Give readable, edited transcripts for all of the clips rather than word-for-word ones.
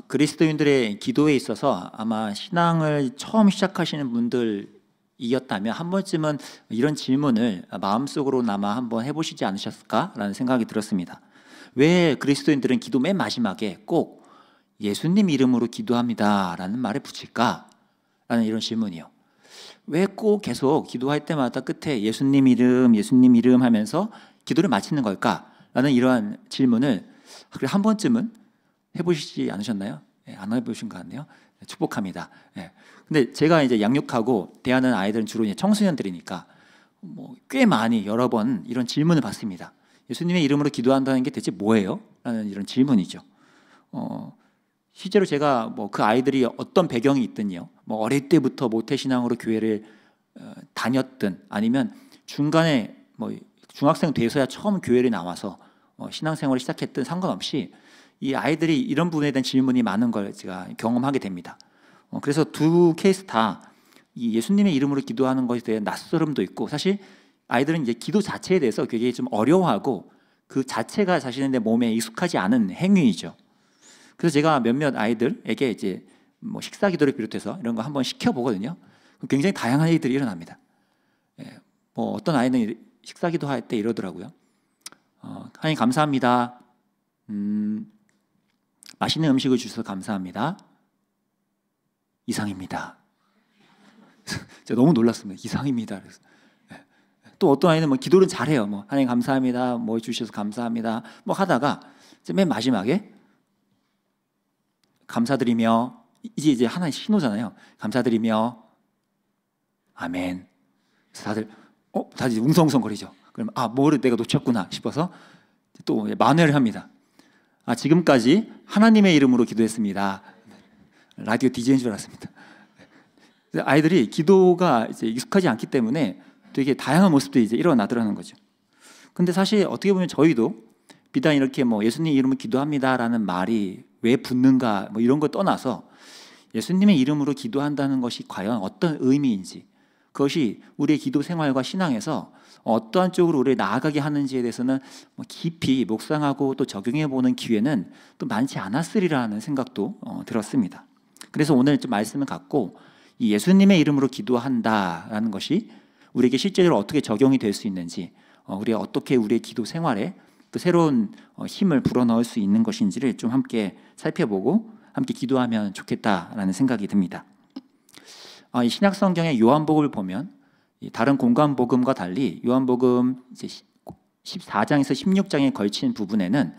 그리스도인들의 기도에 있어서 아마 신앙을 처음 시작하시는 분들이었다면 한 번쯤은 이런 질문을 마음속으로나마 한번 해보시지 않으셨을까라는 생각이 들었습니다. 왜 그리스도인들은 기도 맨 마지막에 꼭 예수님 이름으로 기도합니다 라는 말을 붙일까? 라는 이런 질문이요. 왜 꼭 계속 기도할 때마다 끝에 예수님 이름 하면서 기도를 마치는 걸까? 라는 이러한 질문을 한 번쯤은 해보시지 않으셨나요? 안 해보신 것 같네요. 축복합니다. 근데 제가 이제 양육하고 대하는 아이들은 주로 이제 청소년들이니까 꽤 많이 여러 번 이런 질문을 받습니다. 예수님의 이름으로 기도한다는 게 대체 뭐예요? 라는 이런 질문이죠. 실제로 제가 그 아이들이 어떤 배경이 있든요, 어릴 때부터 모태신앙으로 교회를 다녔든 아니면 중간에 중학생 돼서야 처음 교회를 나와서 신앙생활을 시작했든 상관없이 이 아이들이 이런 부분에 대한 질문이 많은 걸 제가 경험하게 됩니다. 그래서 두 케이스 다 이 예수님의 이름으로 기도하는 것에 대한 낯설음도 있고, 사실 아이들은 이제 기도 자체에 대해서 굉장히 좀 어려워하고 그 자체가 자신의 몸에 익숙하지 않은 행위이죠. 그래서 제가 몇몇 아이들에게 이제 식사 기도를 비롯해서 이런 거 한번 시켜보거든요. 굉장히 다양한 일들이 일어납니다. 어떤 아이는 식사 기도할 때 이러더라고요. 하나님 감사합니다. 맛있는 음식을 주셔서 감사합니다. 이상입니다. 제가 너무 놀랐습니다. 이상입니다. 그래서. 또 어떤 아이는 기도를 잘해요. 하나님 감사합니다. 주셔서 감사합니다. 하다가 맨 마지막에 감사드리며, 이제 하나의 신호잖아요. 감사드리며 아멘. 그래서 다들 웅성웅성거리죠. 그러면 뭐를 내가 놓쳤구나 싶어서 또 만회를 합니다. 지금까지 하나님의 이름으로 기도했습니다. 라디오 DJ인 줄 알았습니다. 아이들이 기도가 이제 익숙하지 않기 때문에 되게 다양한 모습들이 이제 일어나더라는 거죠. 근데 사실 어떻게 보면 저희도 비단 이렇게 예수님 이름으로 기도합니다라는 말이 왜 붙는가 이런 걸 떠나서 예수님의 이름으로 기도한다는 것이 과연 어떤 의미인지, 그것이 우리의 기도 생활과 신앙에서 어떠한 쪽으로 우리를 나아가게 하는지에 대해서는 깊이 묵상하고 또 적용해보는 기회는 또 많지 않았으리라는 생각도 들었습니다. 그래서 오늘 좀 말씀을 갖고 이 예수님의 이름으로 기도한다라는 것이 우리에게 실제로 어떻게 적용이 될 수 있는지, 우리가 어떻게 우리의 기도 생활에 또 새로운 힘을 불어넣을 수 있는 것인지를 좀 함께 살펴보고 함께 기도하면 좋겠다라는 생각이 듭니다. 이 신약 성경의 요한복음을 보면 다른 공관복음과 달리 요한복음 이제 14장에서 16장에 걸친 부분에는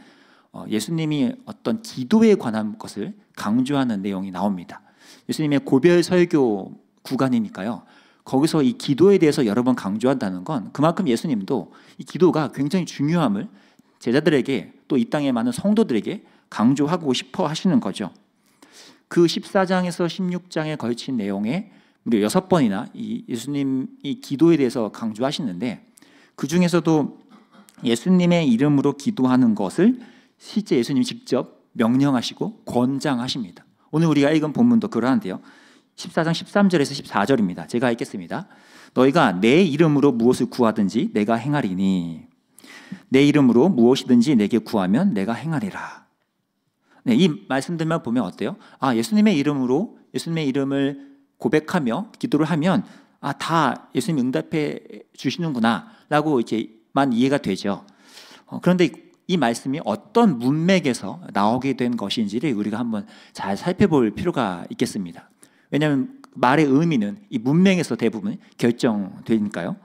예수님이 어떤 기도에 관한 것을 강조하는 내용이 나옵니다. 예수님의 고별 설교 구간이니까요. 거기서 이 기도에 대해서 여러 번 강조한다는 건 그만큼 예수님도 이 기도가 굉장히 중요함을 제자들에게 또 이 땅에 많은 성도들에게 강조하고 싶어 하시는 거죠. 그 14장에서 16장에 걸친 내용에 무려 6번이나 이 예수님이 기도에 대해서 강조하시는데, 그 중에서도 예수님의 이름으로 기도하는 것을 실제 예수님이 직접 명령하시고 권장하십니다. 오늘 우리가 읽은 본문도 그러한데요. 14장 13절에서 14절입니다. 제가 읽겠습니다. 너희가 내 이름으로 무엇을 구하든지 내가 행하리니 내 이름으로 무엇이든지 내게 구하면 내가 행하리라. 이 말씀들만 보면 어때요? 예수님의 이름으로 예수님의 이름을 고백하며 기도를 하면 다 예수님이 응답해 주시는구나 라고 이제만 이해가 되죠. 그런데 이 말씀이 어떤 문맥에서 나오게 된 것인지를 우리가 한번 잘 살펴볼 필요가 있겠습니다. 왜냐하면 말의 의미는 이 문맥에서 대부분 결정되니까요.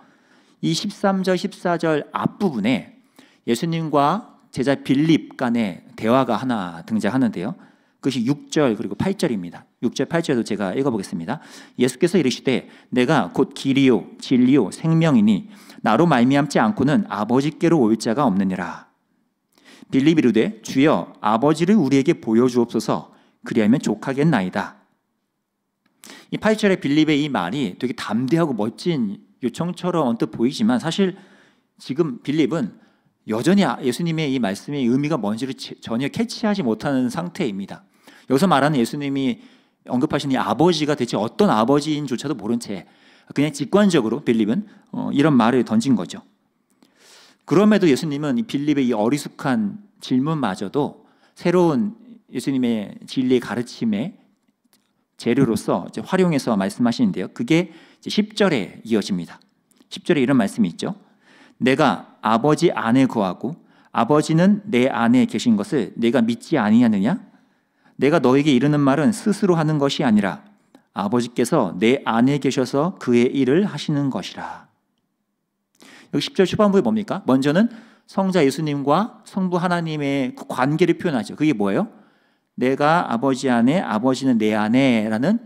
이 13절, 14절 앞부분에 예수님과 제자 빌립 간의 대화가 하나 등장하는데요. 그것이 6절 그리고 8절입니다. 6절, 8절도 제가 읽어보겠습니다. 예수께서 이르시되 내가 곧 길이요 진리요 생명이니 나로 말미암지 않고는 아버지께로 올 자가 없느니라. 빌립이 이르되 주여 아버지를 우리에게 보여주옵소서. 그리하면 족하겠나이다. 이 8절의 빌립의 이 말이 되게 담대하고 멋진 요청처럼 언뜻 보이지만 사실 지금 빌립은 여전히 예수님의 이 말씀의 의미가 뭔지를 전혀 캐치하지 못하는 상태입니다. 여기서 말하는 예수님이 언급하신 이 아버지가 대체 어떤 아버지인조차도 모른 채 그냥 직관적으로 빌립은 이런 말을 던진 거죠. 그럼에도 예수님은 이 빌립의 이 어리숙한 질문마저도 새로운 예수님의 진리의 가르침의 재료로서 이제 활용해서 말씀하시는데요. 그게 이제 10절에 이어집니다. 10절에 이런 말씀이 있죠. 내가 아버지 안에 거하고 아버지는 내 안에 계신 것을 내가 믿지 아니하느냐? 내가 너에게 이르는 말은 스스로 하는 것이 아니라 아버지께서 내 안에 계셔서 그의 일을 하시는 것이라. 여기 10절 초반부에 뭡니까? 먼저는 성자 예수님과 성부 하나님의 그 관계를 표현하죠. 그게 뭐예요? 내가 아버지 안에 아버지는 내 안에 라는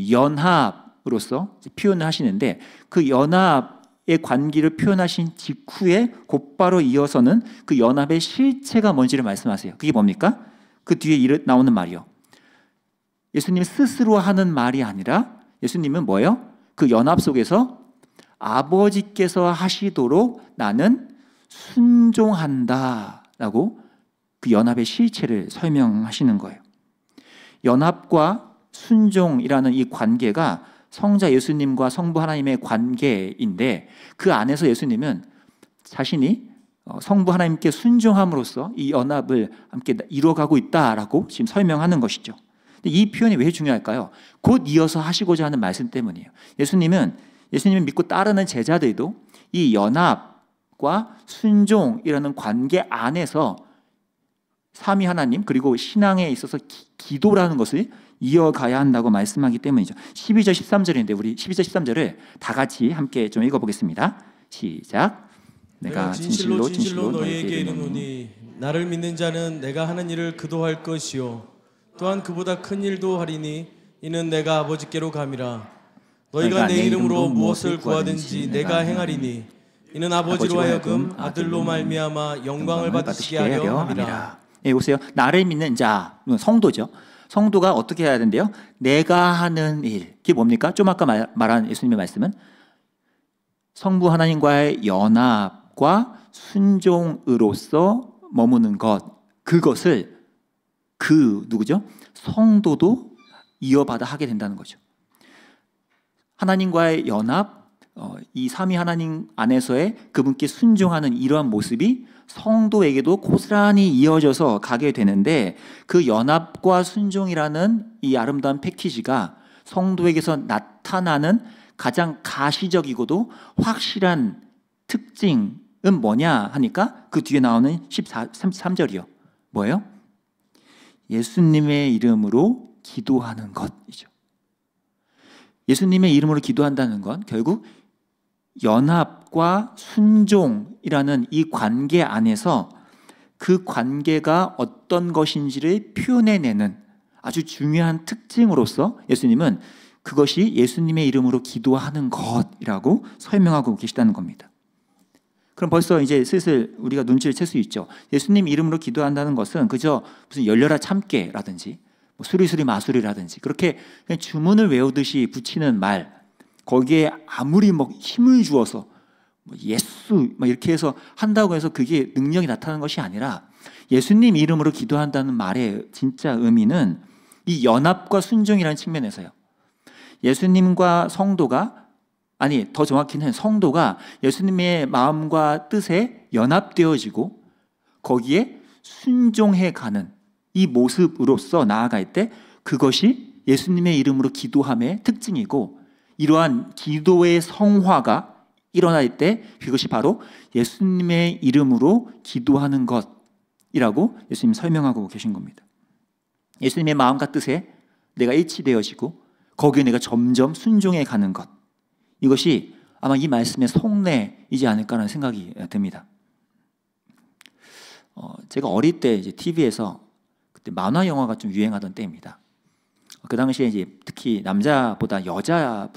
연합으로서 표현을 하시는데 그 연합의 관계를 표현하신 직후에 곧바로 이어서는 그 연합의 실체가 뭔지를 말씀하세요. 그게 뭡니까? 그 뒤에 나오는 말이요. 예수님 스스로 하는 말이 아니라 예수님은 뭐예요? 그 연합 속에서 아버지께서 하시도록 나는 순종한다 라고 그 연합의 실체를 설명하시는 거예요. 연합과 순종이라는 이 관계가 성자 예수님과 성부 하나님의 관계인데 그 안에서 예수님은 자신이 성부 하나님께 순종함으로써 이 연합을 함께 이루어가고 있다라고 지금 설명하는 것이죠. 이 표현이 왜 중요할까요? 곧 이어서 하시고자 하는 말씀 때문이에요. 예수님을 믿고 따르는 제자들도 이 연합과 순종이라는 관계 안에서 삼위 하나님 그리고 신앙에 있어서 기도라는 것을 이어가야 한다고 말씀하기 때문이죠. 12절 13절인데 우리 12절 13절을 다 같이 함께 좀 읽어보겠습니다. 시작. 내가 진실로 너희에게 이르노니 나를 믿는 자는 내가 하는 일을 그도 할 것이요 또한 그보다 큰 일도 하리니 이는 내가 아버지께로 감이라. 너희가 내 이름으로 무엇을 구하든지 내가 행하리니 이는 아버지로 하여금 아들로 말미암아 영광을 받으시게 하려 함이라. 예, 보세요. 나를 믿는 자, 성도죠. 성도가 어떻게 해야 되는데요? 내가 하는 일. 그게 뭡니까? 좀 아까 말한 예수님의 말씀은 성부 하나님과의 연합과 순종으로서 머무는 것. 그것을 누구죠? 성도도 이어받아 하게 된다는 거죠. 하나님과의 연합, 이 삼위 하나님 안에서의 그분께 순종하는 이러한 모습이 성도에게도 고스란히 이어져서 가게 되는데 그 연합과 순종이라는 이 아름다운 패키지가 성도에게서 나타나는 가장 가시적이고도 확실한 특징은 뭐냐 하니까 그 뒤에 나오는 33절이요. 뭐예요? 예수님의 이름으로 기도하는 것이죠. 예수님의 이름으로 기도한다는 건 결국 연합과 순종이라는 이 관계 안에서 그 관계가 어떤 것인지를 표현해내는 아주 중요한 특징으로서 예수님은 그것이 예수님의 이름으로 기도하는 것이라고 설명하고 계시다는 겁니다. 그럼 벌써 이제 슬슬 우리가 눈치를 챌 수 있죠. 예수님 이름으로 기도한다는 것은 그저 무슨 열려라 참깨라든지 뭐 수리수리 마수리라든지 그렇게 그냥 주문을 외우듯이 붙이는 말, 거기에 아무리 뭐 힘을 주어서 뭐 예수 막 이렇게 해서 한다고 해서 그게 능력이 나타나는 것이 아니라 예수님 이름으로 기도한다는 말의 진짜 의미는 이 연합과 순종이라는 측면에서요. 예수님과 성도가, 아니 더 정확히는 성도가 예수님의 마음과 뜻에 연합되어지고 거기에 순종해가는 이 모습으로서 나아갈 때 그것이 예수님의 이름으로 기도함의 특징이고 이러한 기도의 성화가 일어날 때 그것이 바로 예수님의 이름으로 기도하는 것이라고 예수님 설명하고 계신 겁니다. 예수님의 마음과 뜻에 내가 일치되어지고 거기에 내가 점점 순종해 가는 것, 이것이 아마 이 말씀의 속내이지 않을까라는 생각이 듭니다. 제가 어릴 때 이제 TV에서 그때 만화 영화가 좀 유행하던 때입니다. 그 당시에 이제 특히 남자보다 여자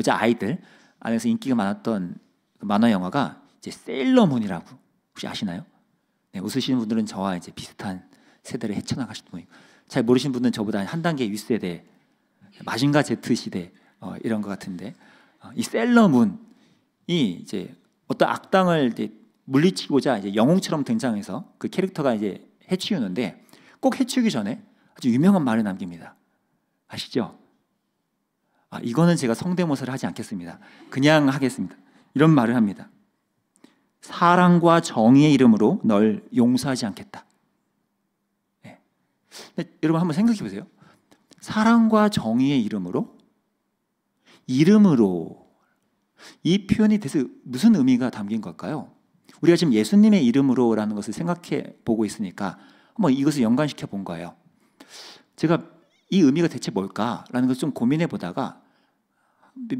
아이들 안에서 인기가 많았던 그 만화 영화가 이제 세일러문이라고 혹시 아시나요? 네, 웃으시는 분들은 저와 이제 비슷한 세대를 헤쳐나가시는 분이고 잘 모르시는 분들은 저보다 한 단계 윗세대, 마징가 Z 시대 이런 것 같은데 이 세일러문이 이제 어떤 악당을 이제 물리치고자 이제 영웅처럼 등장해서 그 캐릭터가 이제 해치우는데 꼭 해치우기 전에 아주 유명한 말을 남깁니다. 아시죠? 이거는 제가 성대모사를 하지 않겠습니다. 그냥 하겠습니다. 이런 말을 합니다. 사랑과 정의의 이름으로 널 용서하지 않겠다. 네. 근데 여러분 한번 생각해 보세요. 사랑과 정의의 이름으로 이 표현이 대체 무슨 의미가 담긴 걸까요? 우리가 지금 예수님의 이름으로라는 것을 생각해 보고 있으니까 한번 이것을 연관시켜 본 거예요. 제가 이 의미가 대체 뭘까라는 것을 좀 고민해 보다가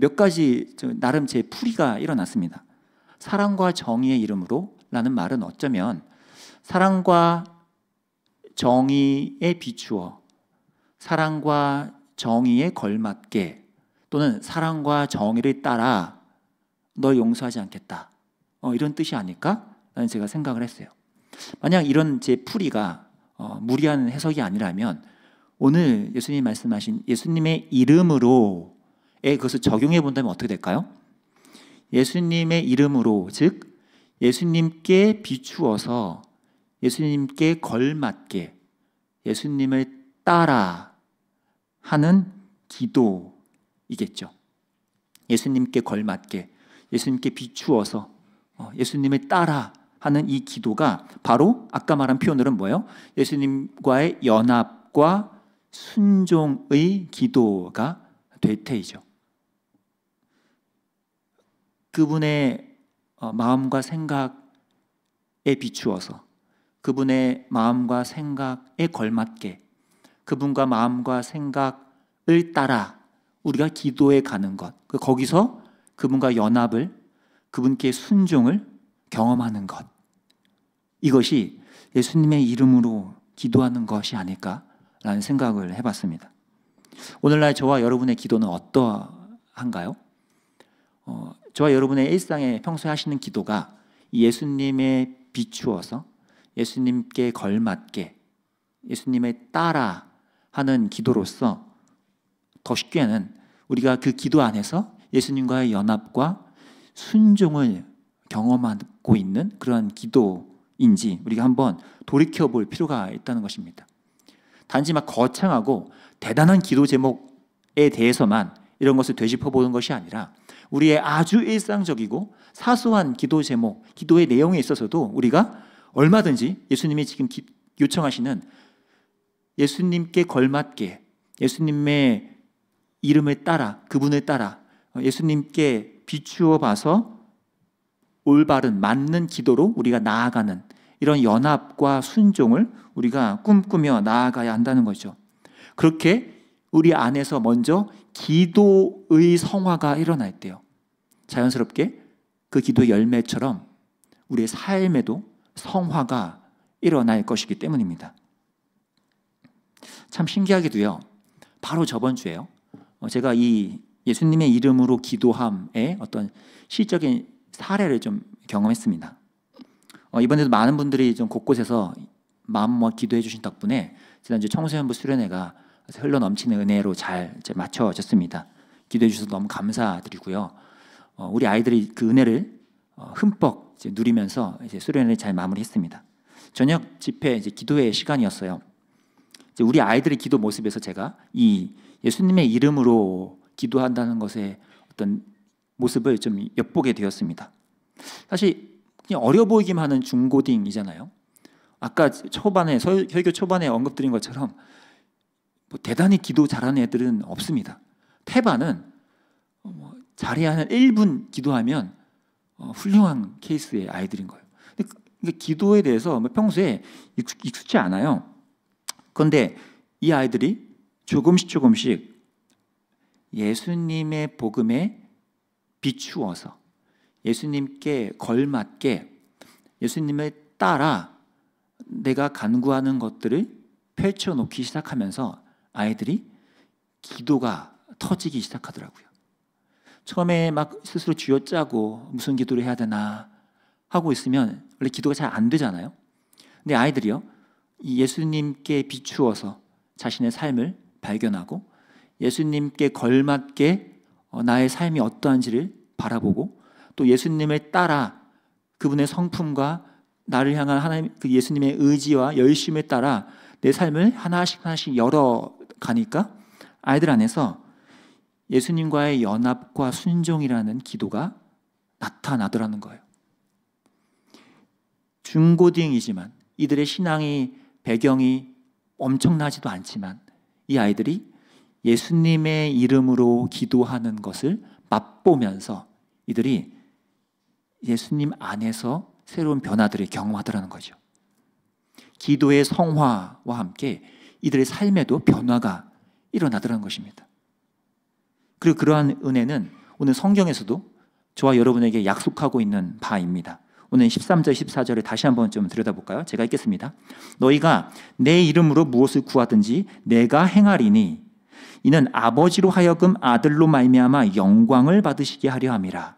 몇 가지 나름 제 풀이가 일어났습니다. 사랑과 정의의 이름으로라는 말은 어쩌면 사랑과 정의에 비추어 사랑과 정의에 걸맞게 또는 사랑과 정의를 따라 널 용서하지 않겠다. 이런 뜻이 아닐까라는 제가 생각을 했어요. 만약 이런 제 풀이가 무리한 해석이 아니라면 오늘 예수님이 말씀하신 예수님의 이름으로에 그것을 적용해 본다면 어떻게 될까요? 예수님의 이름으로, 즉 예수님께 비추어서 예수님께 걸맞게 예수님을 따라 하는 기도이겠죠. 예수님께 걸맞게 예수님께 비추어서 예수님을 따라 하는 이 기도가 바로 아까 말한 표현으로는 뭐예요? 예수님과의 연합과 순종의 기도가 될 테이죠. 그분의 마음과 생각에 비추어서 그분의 마음과 생각에 걸맞게 그분과 마음과 생각을 따라 우리가 기도해 가는 것, 거기서 그분과 연합을, 그분께 순종을 경험하는 것, 이것이 예수님의 이름으로 기도하는 것이 아닐까라는 생각을 해봤습니다. 오늘날 저와 여러분의 기도는 어떠한가요? 저와 여러분의 일상에 평소에 하시는 기도가 예수님에 비추어서 예수님께 걸맞게 예수님을 따라 하는 기도로서 더 쉽게는 우리가 그 기도 안에서 예수님과의 연합과 순종을 경험하고 있는 그런 기도인지 우리가 한번 돌이켜볼 필요가 있다는 것입니다. 단지 막 거창하고 대단한 기도 제목에 대해서만 이런 것을 되짚어보는 것이 아니라 우리의 아주 일상적이고 사소한 기도 제목, 기도의 내용에 있어서도 우리가 얼마든지 예수님이 지금 요청하시는 예수님께 걸맞게 예수님의 이름을 따라 그분을 따라 예수님께 비추어 봐서 올바른 맞는 기도로 우리가 나아가는 이런 연합과 순종을 우리가 꿈꾸며 나아가야 한다는 거죠. 그렇게 우리 안에서 먼저 기도의 성화가 일어날 때요, 자연스럽게 그 기도의 열매처럼 우리의 삶에도 성화가 일어날 것이기 때문입니다. 참 신기하게도요, 바로 저번 주에요, 제가 이 예수님의 이름으로 기도함의 어떤 시적인 사례를 좀 경험했습니다. 이번에도 많은 분들이 좀 곳곳에서 마음 모아 기도해 주신 덕분에 지난주 청소년부 수련회가 흘러 넘치는 은혜로 잘 맞춰졌습니다. 기도해 주셔서 너무 감사드리고요. 우리 아이들이 그 은혜를 흠뻑 누리면서 수련회를 잘 마무리했습니다. 저녁 집회 기도회 시간이었어요. 우리 아이들의 기도 모습에서 제가 이 예수님의 이름으로 기도한다는 것의 어떤 모습을 좀 엿보게 되었습니다. 사실 그냥 어려 보이기만 하는 중고딩이잖아요. 아까 초반에 설교 초반에 언급드린 것처럼 뭐 대단히 기도 잘하는 애들은 없습니다. 태반은 잘해야 하는 1분 기도하면 훌륭한 케이스의 아이들인 거예요. 근데 기도에 대해서 평소에 익숙치 않아요. 그런데 이 아이들이 조금씩 예수님의 복음에 비추어서 예수님께 걸맞게 예수님을 따라 내가 간구하는 것들을 펼쳐놓기 시작하면서 아이들이 기도가 터지기 시작하더라고요. 처음에 막 스스로 쥐어짜고 무슨 기도를 해야 되나 하고 있으면 원래 기도가 잘 안 되잖아요. 근데 아이들이요, 이 예수님께 비추어서 자신의 삶을 발견하고 예수님께 걸맞게 나의 삶이 어떠한지를 바라보고 또 예수님을 따라 그분의 성품과 나를 향한 하나님 그 예수님의 의지와 열심을 따라 내 삶을 하나씩 열어가니까 아이들 안에서 예수님과의 연합과 순종이라는 기도가 나타나더라는 거예요. 중고딩이지만 이들의 신앙이 배경이 엄청나지도 않지만 이 아이들이 예수님의 이름으로 기도하는 것을 맛보면서 이들이 예수님 안에서 새로운 변화들을 경험하더라는 거죠. 기도의 성화와 함께 이들의 삶에도 변화가 일어나더라는 것입니다. 그리고 그러한 은혜는 오늘 성경에서도 저와 여러분에게 약속하고 있는 바입니다. 오늘 13절 14절을 다시 한번 좀 들여다볼까요? 제가 읽겠습니다. 너희가 내 이름으로 무엇을 구하든지 내가 행하리니 이는 아버지로 하여금 아들로 말미암아 영광을 받으시게 하려 함이라.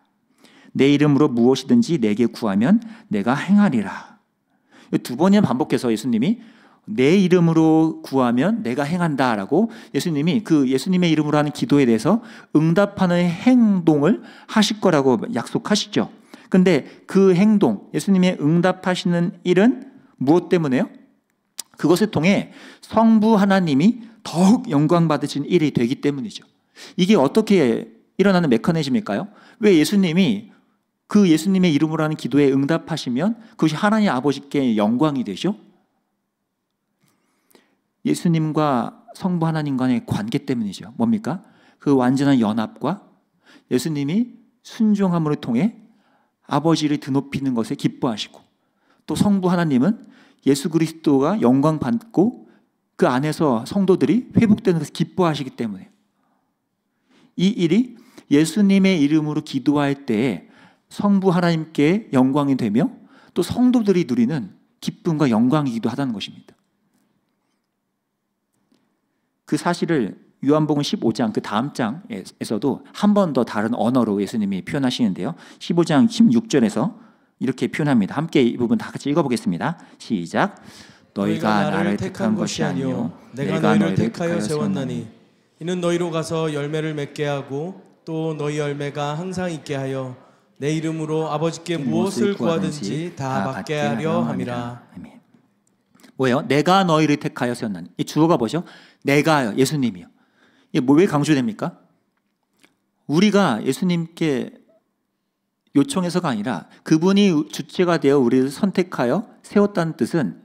내 이름으로 무엇이든지 내게 구하면 내가 행하리라. 두 번이나 반복해서 예수님이 내 이름으로 구하면 내가 행한다라고 예수님이 그 예수님의 이름으로 하는 기도에 대해서 응답하는 행동을 하실 거라고 약속하시죠. 근데 그 행동, 예수님의 응답하시는 일은 무엇 때문에요? 그것을 통해 성부 하나님이 더욱 영광 받으신 일이 되기 때문이죠. 이게 어떻게 일어나는 메커니즘일까요? 왜 예수님이 그 예수님의 이름으로 하는 기도에 응답하시면 그것이 하나님 아버지께 영광이 되죠? 예수님과 성부 하나님 간의 관계 때문이죠. 뭡니까? 그 완전한 연합과 예수님이 순종함으로 통해 아버지를 드높이는 것에 기뻐하시고 또 성부 하나님은 예수 그리스도가 영광 받고 그 안에서 성도들이 회복되는 것을 기뻐하시기 때문에 이 일이 예수님의 이름으로 기도할 때에 성부 하나님께 영광이 되며 또 성도들이 누리는 기쁨과 영광이기도 하다는 것입니다. 그 사실을 요한복음 15장 그 다음 장에서도 한 번 더 다른 언어로 예수님이 표현하시는데요. 15장 16절에서 이렇게 표현합니다. 함께 이 부분 다 같이 읽어보겠습니다. 시작. 너희가 나를 택한 것이 아니요 내가 너희를 택하여 세웠나니 이는 너희로 가서 열매를 맺게 하고 또 너희 열매가 항상 있게 하여 내 이름으로 아버지께 무엇을 구하든지 다 받게 하려 함이라. 뭐예요? 내가 너희를 택하여 세웠나니. 이 주어가 뭐죠? 내가요. 예수님이요. 이게 왜 강조됩니까? 우리가 예수님께 요청해서가 아니라 그분이 주체가 되어 우리를 선택하여 세웠다는 뜻은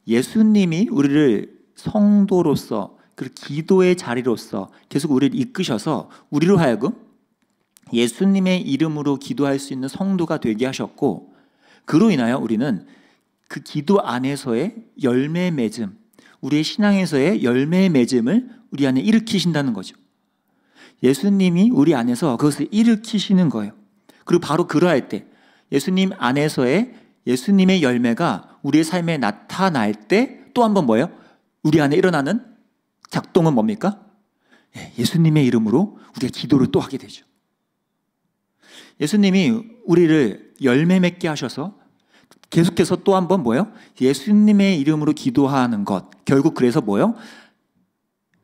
예수님이 우리를 성도로서 그 기도의 자리로서 계속 우리를 이끄셔서 우리로 하여금 예수님의 이름으로 기도할 수 있는 성도가 되게 하셨고 그로 인하여 우리는 그 기도 안에서의 열매 맺음, 우리의 신앙에서의 열매 맺음을 우리 안에 일으키신다는 거죠. 예수님이 우리 안에서 그것을 일으키시는 거예요. 그리고 바로 그러할 때 예수님 안에서의 예수님의 열매가 우리의 삶에 나타날 때 또 한 번 뭐예요? 우리 안에 일어나는 작동은 뭡니까? 예수님의 이름으로 우리가 기도를 또 하게 되죠. 예수님이 우리를 열매 맺게 하셔서 계속해서 또 한 번 뭐예요? 예수님의 이름으로 기도하는 것. 결국 그래서 뭐예요?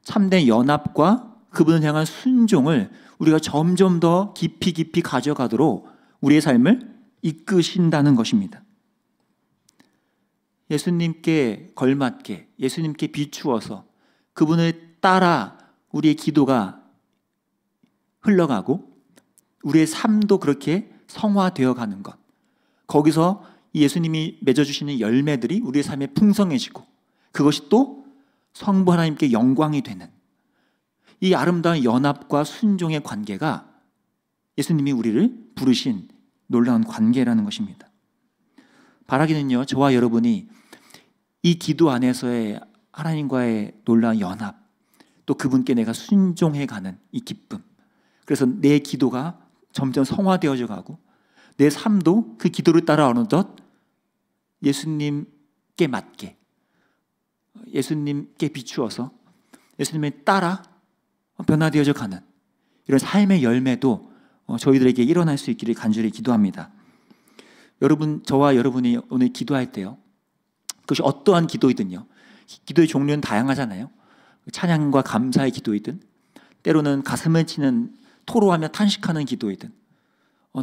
참된 연합과 그분을 향한 순종을 우리가 점점 더 깊이 깊이 가져가도록 우리의 삶을 이끄신다는 것입니다. 예수님께 걸맞게, 예수님께 비추어서 그분을 따라 우리의 기도가 흘러가고 우리의 삶도 그렇게 성화되어 가는 것. 거기서 예수님이 맺어주시는 열매들이 우리의 삶에 풍성해지고 그것이 또 성부 하나님께 영광이 되는 이 아름다운 연합과 순종의 관계가 예수님이 우리를 부르신 놀라운 관계라는 것입니다. 바라기는요, 저와 여러분이 이 기도 안에서의 하나님과의 놀라운 연합, 또 그분께 내가 순종해가는 이 기쁨, 그래서 내 기도가 점점 성화되어져 가고 내 삶도 그 기도를 따라 어느덧 예수님께 맞게, 예수님께 비추어서 예수님에 따라 변화되어져 가는 이런 삶의 열매도 저희들에게 일어날 수 있기를 간절히 기도합니다. 여러분, 저와 여러분이 오늘 기도할 때요, 그것이 어떠한 기도이든요, 기도의 종류는 다양하잖아요. 찬양과 감사의 기도이든, 때로는 가슴을 치는 토로하며 탄식하는 기도이든,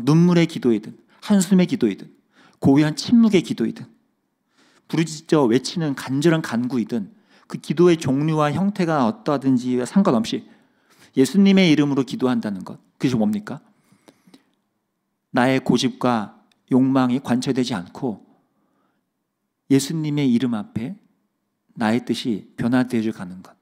눈물의 기도이든, 한숨의 기도이든, 고요한 침묵의 기도이든, 부르짖어 외치는 간절한 간구이든, 그 기도의 종류와 형태가 어떠하든지 상관없이 예수님의 이름으로 기도한다는 것, 그것이 뭡니까? 나의 고집과 욕망이 관철되지 않고 예수님의 이름 앞에 나의 뜻이 변화되어져 가는 것,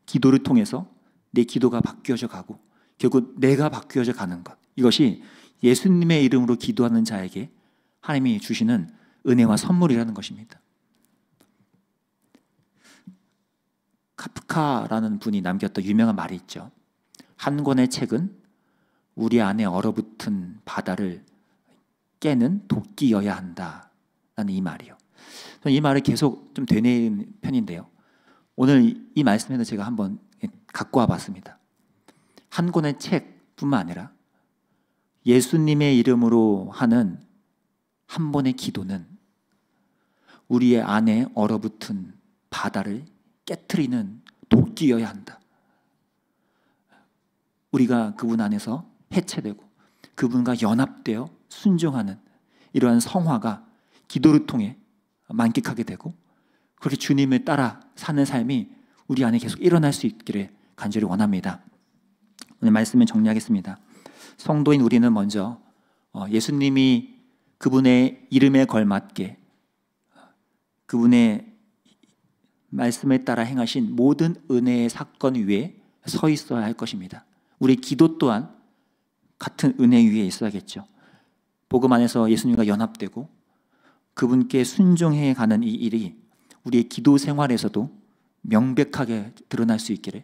기도를 통해서 내 기도가 바뀌어져 가고 결국 내가 바뀌어져 가는 것, 이것이 예수님의 이름으로 기도하는 자에게 하나님이 주시는 은혜와 선물이라는 것입니다. 카프카라는 분이 남겼던 유명한 말이 있죠. 한 권의 책은 우리 안에 얼어붙은 바다를 깨는 도끼여야 한다라는 이 말이요. 저는 이 말을 계속 좀 되뇌이는 편인데요. 오늘 이 말씀에서 제가 한번 갖고 와봤습니다. 한 권의 책뿐만 아니라 예수님의 이름으로 하는 한 번의 기도는 우리의 안에 얼어붙은 바다를 깨트리는 도끼여야 한다. 우리가 그분 안에서 해체되고 그분과 연합되어 순종하는 이러한 성화가 기도를 통해 만끽하게 되고 그렇게 주님을 따라 사는 삶이 우리 안에 계속 일어날 수 있기를 간절히 원합니다. 오늘 말씀을 정리하겠습니다. 성도인 우리는 먼저 예수님이 그분의 이름에 걸맞게 그분의 말씀에 따라 행하신 모든 은혜의 사건 위에 서 있어야 할 것입니다. 우리 기도 또한 같은 은혜 위에 있어야겠죠. 복음 안에서 예수님과 연합되고 그분께 순종해 가는 이 일이 우리의 기도 생활에서도 명백하게 드러날 수 있기를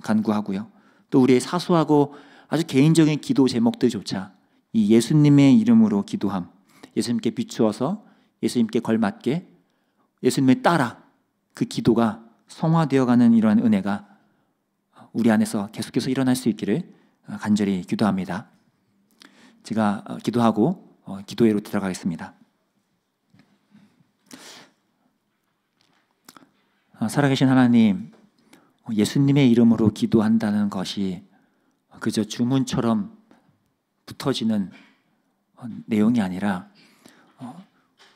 간구하고요. 또 우리의 사소하고 아주 개인적인 기도 제목들조차 이 예수님의 이름으로 기도함, 예수님께 비추어서 예수님께 걸맞게 예수님을 따라 그 기도가 성화되어가는 이러한 은혜가 우리 안에서 계속해서 일어날 수 있기를 간절히 기도합니다. 제가 기도하고 기도회로 들어가겠습니다. 살아계신 하나님, 예수님의 이름으로 기도한다는 것이 그저 주문처럼 붙어지는 내용이 아니라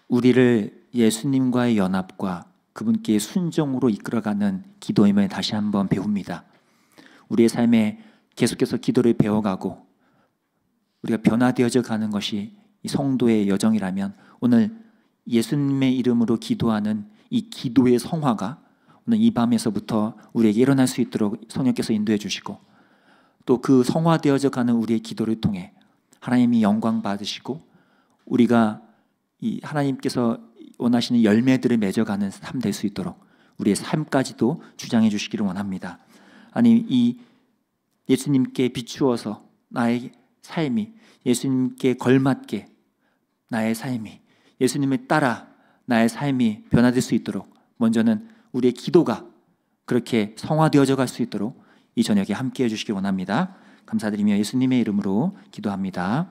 우리를 예수님과의 연합과 그분께 순종으로 이끌어가는 기도임을 다시 한번 배웁니다. 우리의 삶에 계속해서 기도를 배워가고 우리가 변화되어져 가는 것이 이 성도의 여정이라면 오늘 예수님의 이름으로 기도하는 이 기도의 성화가 오늘 이 밤에서부터 우리에게 일어날 수 있도록 성령께서 인도해 주시고 또 그 성화되어져 가는 우리의 기도를 통해 하나님이 영광 받으시고 우리가 이 하나님께서 원하시는 열매들을 맺어가는 삶 될 수 있도록 우리의 삶까지도 주장해 주시기를 원합니다. 아니 이 예수님께 비추어서 나의 삶이 예수님께 걸맞게 나의 삶이 예수님을 따라 나의 삶이 변화될 수 있도록 먼저는 우리의 기도가 그렇게 성화되어져 갈 수 있도록 이 저녁에 함께해 주시기 원합니다. 감사드리며 예수님의 이름으로 기도합니다.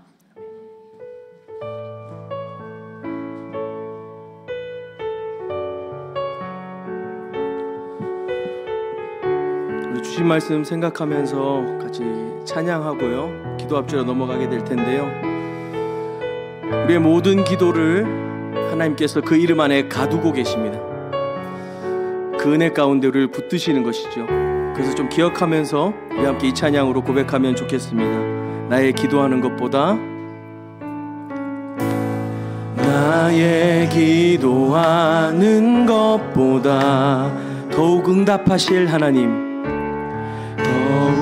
우리 주신 말씀 생각하면서 같이 찬양하고요 기도 앞으로 넘어가게 될 텐데요. 우리의 모든 기도를 하나님께서 그 이름 안에 가두고 계십니다. 그 은혜 가운데 우리를 붙드시는 것이죠. 그래서 좀 기억하면서 우리 함께 이 찬양으로 고백하면 좋겠습니다. 나의 기도하는 것보다 나의 기도하는 것보다 더욱 응답하실 하나님, 더욱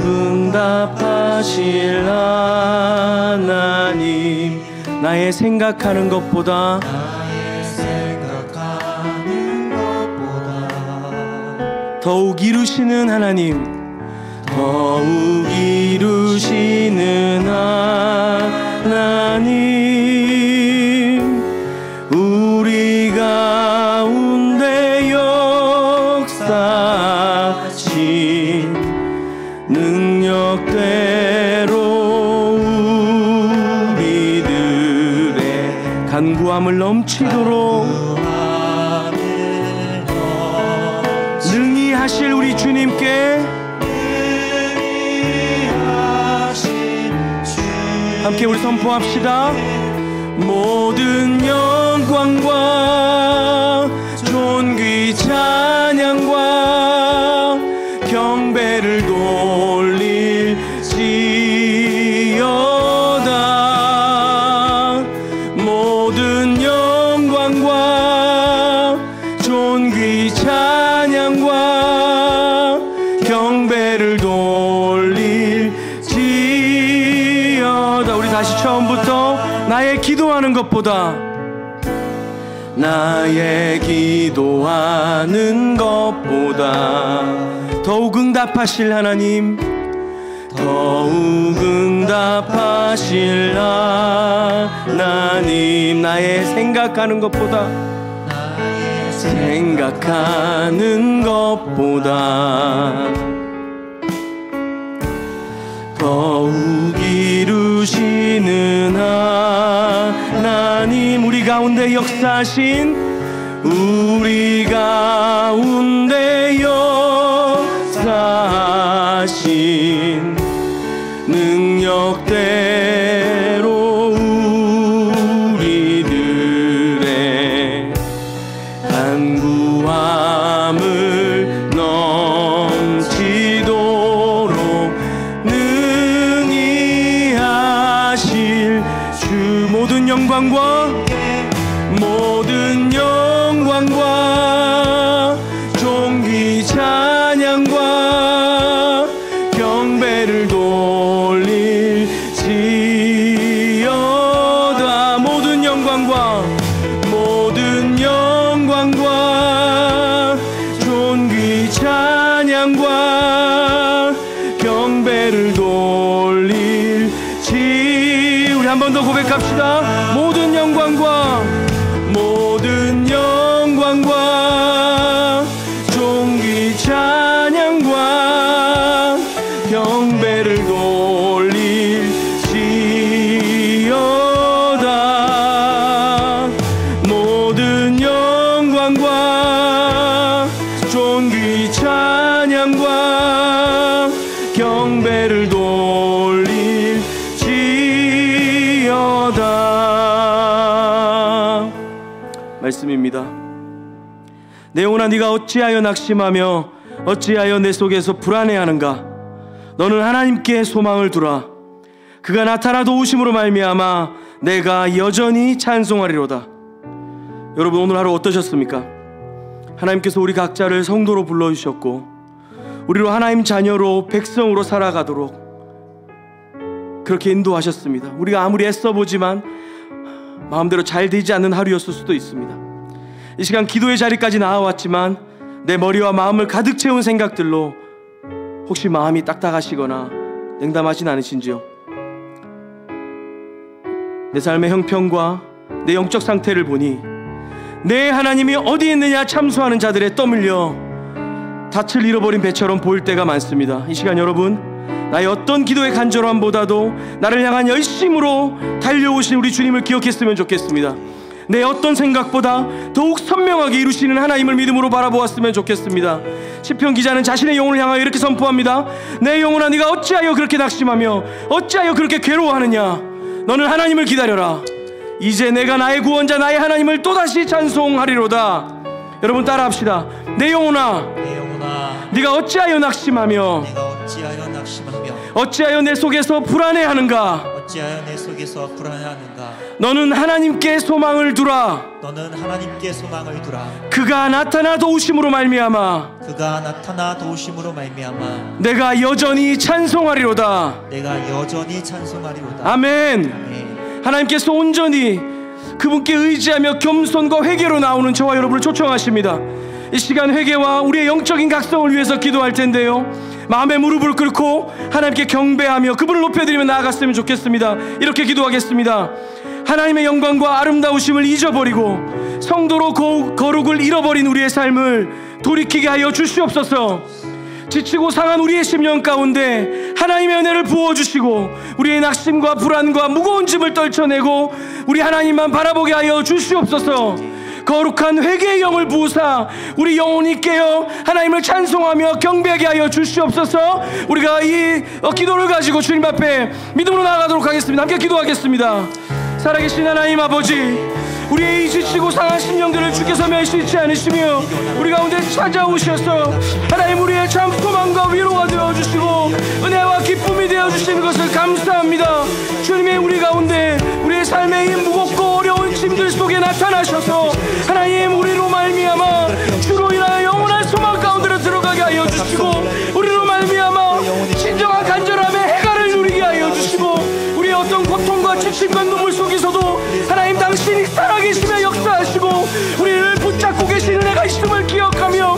응답하실 하나님, 나의 생각하는 것보다 더욱 이루시는 하나님, 더욱 이루시는 하나님, 우리 가운데 역사하신 능력대로 우리들의 간구함을 넘치도록 하실 우리 주님께 함께 우리 선포합시다. 모든 영광과 존귀 찬양과 경배를 돌릴지어다. 모든 영광과 존귀 존귀 찬양과 경배를 돌릴지어다. 우리 다시 처음부터 나의 기도하는 것보다 더욱 응답하실 하나님, 더욱 응답하실 하나님, 나의 생각하는 것보다 더욱 이루시는 하나님, 우리 가운데 역사하신 우리 가운데 역사하신 능력대로 우리들의 간구함을 넘치도록 능히 하실 주, 모든 영광과 존귀 찬양과 경배를 돌릴지어다. 모든 영광과 존귀 찬양과 경배를 돌릴지. 우리 한 번 더 고백합시다. 모든 영광과 존귀 찬양과 경배를 돌릴지어다. 모든 영광과 존귀 찬양과 경배를 돌릴지어다. 말씀입니다. 내 영혼아, 네가 어찌하여 낙심하며 어찌하여 내 속에서 불안해하는가? 너는 하나님께 소망을 두라. 그가 나타나 도우심으로 말미암아 내가 여전히 찬송하리로다. 여러분, 오늘 하루 어떠셨습니까? 하나님께서 우리 각자를 성도로 불러주셨고 우리로 하나님 자녀로 백성으로 살아가도록 그렇게 인도하셨습니다. 우리가 아무리 애써보지만 마음대로 잘 되지 않는 하루였을 수도 있습니다. 이 시간 기도의 자리까지 나와왔지만 내 머리와 마음을 가득 채운 생각들로 혹시 마음이 딱딱하시거나 냉담하진 않으신지요? 내 삶의 형편과 내 영적 상태를 보니 내 하나님이 어디 있느냐 참소하는 자들에 떠밀려 닻을 잃어버린 배처럼 보일 때가 많습니다. 이 시간 여러분, 나의 어떤 기도의 간절함보다도 나를 향한 열심으로 달려오신 우리 주님을 기억했으면 좋겠습니다. 내 어떤 생각보다 더욱 선명하게 이루시는 하나님을 믿음으로 바라보았으면 좋겠습니다. 시편 기자는 자신의 영혼을 향하여 이렇게 선포합니다. 내 영혼아, 네가 어찌하여 그렇게 낙심하며 어찌하여 그렇게 괴로워하느냐? 너는 하나님을 기다려라. 이제 내가 나의 구원자 나의 하나님을 또다시 찬송하리로다. 여러분 따라합시다. 내 영혼아, 네가 어찌하여 낙심하며 어찌하여 내 속에서 불안해하는가? 너는 하나님께 소망을 두라. 그가 나타나 도우심으로 말미암아 내가 여전히 찬송하리로다. 아멘. 하나님께서 온전히 그분께 의지하며 겸손과 회개로 나오는 저와 여러분을 초청하십니다. 이 시간 회개와 우리의 영적인 각성을 위해서 기도할 텐데요, 마음의 무릎을 꿇고 하나님께 경배하며 그분을 높여드리며 나아갔으면 좋겠습니다. 이렇게 기도하겠습니다. 하나님의 영광과 아름다우심을 잊어버리고 성도로 거룩을 잃어버린 우리의 삶을 돌이키게 하여 주시옵소서. 지치고 상한 우리의 심령 가운데 하나님의 은혜를 부어주시고 우리의 낙심과 불안과 무거운 짐을 떨쳐내고 우리 하나님만 바라보게 하여 주시옵소서. 거룩한 회개의 영을 부으사 우리 영혼이 깨어 하나님을 찬송하며 경배하게 하여 주시옵소서. 우리가 이 기도를 가지고 주님 앞에 믿음으로 나아가도록 하겠습니다. 함께 기도하겠습니다. 살아계신 하나님 아버지, 우리의 이 지치고 상한 심령들을 주께서 멸시치 않으시며 우리 가운데 찾아오셔서 하나님 우리의 참 소망과 위로가 되어주시고 은혜와 기쁨이 되어주시는 것을 감사합니다. 주님의 우리 가운데 우리의 삶의 이 무겁고 어려운 짐이 힘들 속에 나타나셔서 하나님 우리로 말미암아 주로 인하여 영원한 소망 가운데로 들어가게 하여 주시고 우리로 말미암아 진정한 간절함의 해가를 누리게 하여 주시고 우리의 어떤 고통과 지침과 눈물 속에서도 하나님 당신이 살아계시며 역사하시고 우리를 붙잡고 계시는 은혜가 있음을 기억하며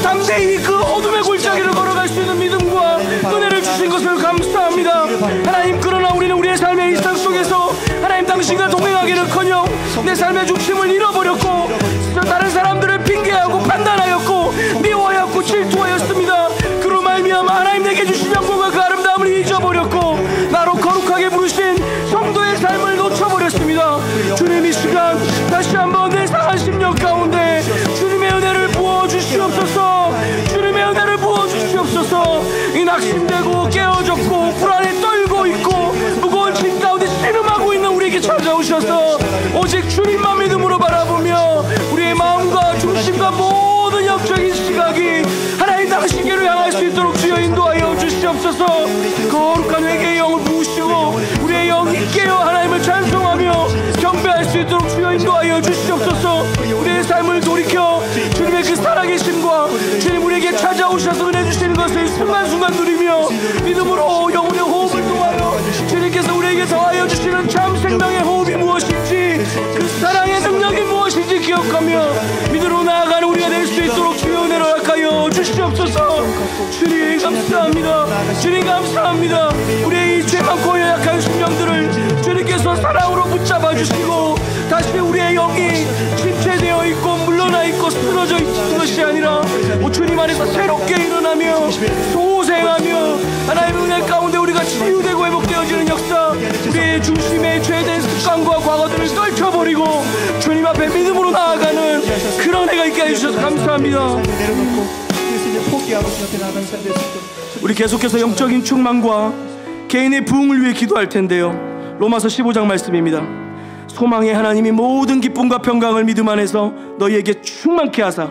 담대히 그 어둠의 골짜기를 걸어갈 수 있는 믿음과 은혜를 주신 것을 감사합니다. 하나님 그러나 우리는 우리의 삶의 일상 속에서 하나님 당신과 동행하기는커녕 내 삶의 중심을 잃어버렸고 다른 사람들을 핑계하고 판단하였고 미워하였고 질투하였습니다. 그로 말미암아 하나님 내게 주신 영광과 그 아름다움을 잊어버렸고 나로 거룩하게 부르신 성도의 삶을 놓쳐버렸습니다. 주님 이 시간 다시 한번 내 상한 심령 가운데 주님의 은혜를 부어주시옵소서. 주님의 은혜를 부어주시옵소서. 이 낙심되고 깨어졌고 불안에 떨고 있고 무거운 짐 가운데 씨름하고 있는 우리에게 찾아오셔서 오직 주님만 믿음으로 바라보며 우리의 마음과 중심과 모든 영적인 시각이 하나님 당신께로 향할 수 있도록 주여 인도하여 주시옵소서. 거룩한 회개의 영을 부으시고 우리의 영이 깨어 하나님을 찬송하며 경배할 수 있도록 주여 인도하여 주시옵소서. 우리의 삶을 돌이켜 주님의 그 살아계심과 주님 우리에게 찾아오셔서 은혜 주시는 것을 순간순간 누리며 믿음으로 영혼의 호흡을 통하여 주님께서 우리에게 더하여 주시는 참 생명의 호흡이 무엇인지 그 사랑의 능력이 무엇인지 기억하며 믿음으로 나아가는 우리가 될 수 있도록 주여 은혜를 허락하여 주시옵소서. 주님 감사합니다. 주님 감사합니다. 우리의 이 죄 많고 연약한 심령들을 주님께서 사랑으로 붙잡아 주시고 다시 우리의 영이 침체되어 있고 물러나 있고 쓰러져 있는 것이 아니라 주님 안에서 새롭게 일어나며 소생하며 하나님의 은혜 가운데 우리가 치유되고 회복되어지는 역사, 우리의 중심에 죄된 습관과 과거들을 떨쳐버리고 주님 앞에 믿음으로 나아가는 그런 해가 있게 해주셔서 감사합니다. 우리 계속해서 영적인 충만과 개인의 부흥을 위해 기도할 텐데요. 로마서 15장 말씀입니다. 소망의 하나님이 모든 기쁨과 평강을 믿음 안에서 너희에게 충만케 하사